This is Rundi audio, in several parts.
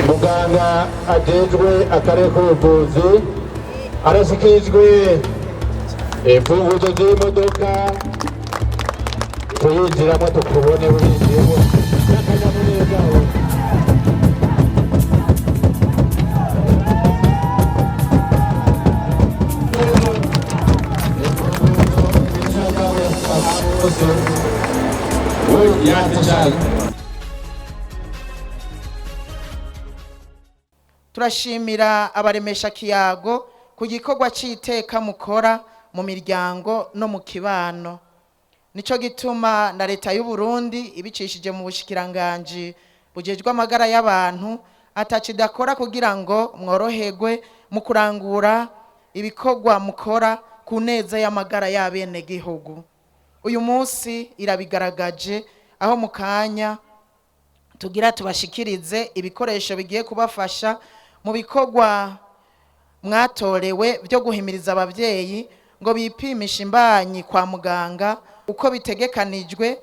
muganga ajejwe akarere k'ubuvuzi arashyikirijwe imfunguzo z'imodoka tuyinjiramo tukubone winjiyemo n'akanyamuneza turashimira abaremesha kiyago ku gikorwa c'iteka mukora mu miryango no mu kibano. Nico gituma na leta y'u Burundi ibicishije mu bushikiranganje bujejwe amagara y'abantu atacidakora kugira ngo mworoherwe mu kurangura ibikorwa mukora ku neza y'amagara y'abene gihugu. Uyu munsi irabigaragaje aho mu kanya tugira tubashikirize ibikoresho bigiye kubafasha mu bikorwa mwatorewe byo guhimiriza abavyeyi ngo bipimisha imbanyi kwa muganga uko bitegekanijwe,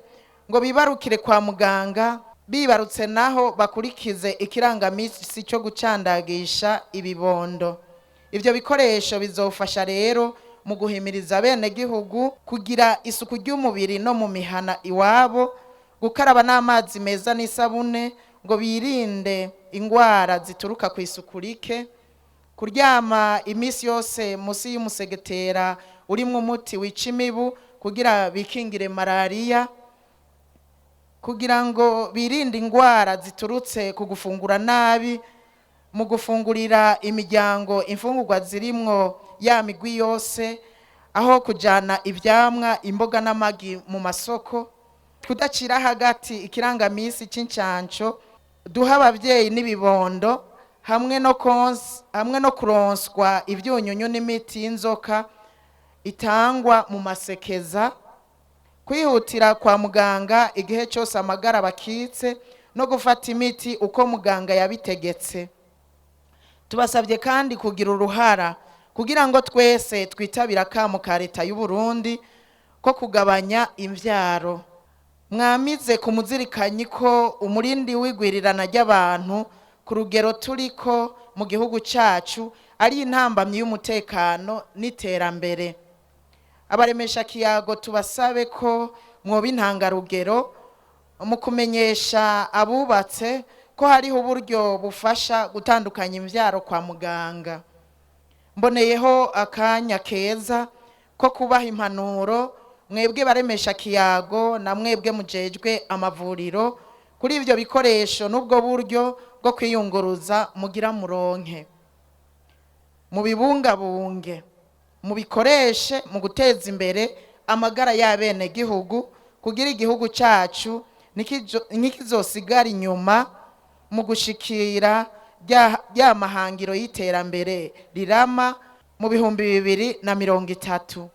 ngo bibarukire kwa muganga, bibarutse naho bakurikize ikirangamisi cyo gucandagisha ibibondo. Ivyo bikoresho bizofasha rero mu guhimiriza bene gihugu kugira isuku ry'umubiri no mu mihana iwabo, gukaraba n'amazi meza n'isabune ngo birinde ingwara zituruka ku isuku rike, kuryama imisi yose musi y'umusegetera urimwo umuti wica imibu kugira bikingire malaria, kugira ngo birinde ingwara ziturutse ku gufungura nabi, mu gufungurira imiryango imfungurwa zirimwo ya migwi yose, aho kujana ivyamwa imboga n'amagi mu masoko, kudacira hagati ikirangamisi c'incanco duha abavyeyi n'ibibondo, hamwe no kuronswa ivyunyunyu n'imiti y'inzoka itangwa mu masekeza, kwihutira kwa muganga igihe cyose amagara bakitse no gufata imiti uko muganga yabitegetse. Tubasabye kandi kugira uruhara kugira ngo twese twitabira akamo ka leta y'u Burundi ko kugabanya imvyaro. Mwamize kumuzirikanyi ko umurindi w'igwirirana ry'abantu ku rugero turiko mu gihugu cacu ari intambamyi y'umutekano n'iterambere. Abaremesha kiyago tubasabe ko mwoba intangarugero mu kumenyesha abubatse ko hariho uburyo bufasha gutandukanya imvyaro kwa muganga. Mboneyeho akanya keza ko kubaha impanuro mwebwe baremesha kiyago na mwebwe mujejwe amavuriro kuri ivyo bikoresho n'ubwo buryo bwo kwiyunguruza mugira muronke. Mubibungabunge, mubikoreshe mu guteza imbere amagara y'abene gihugu kugira igihugu cacu nikizosigara inyuma mu gushikira rya mahangiro y'iterambere rirama mu 2030.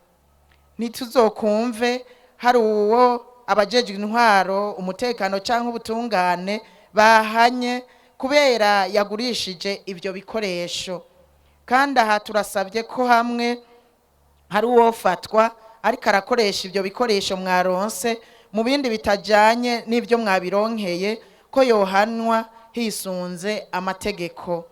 Nituzokumve hari uwo abajejwe intwaro umutekano canke ubutungane bahanye kubera yagurishije ivyo bikoresho. Kandi aha turasabye ko hamwe hari uwofatwa ariko arakoresha ivyo bikoresho mwaronse mu bindi bitajanye n'ivyo mwabironkeye ko yohanwa hisunze amategeko.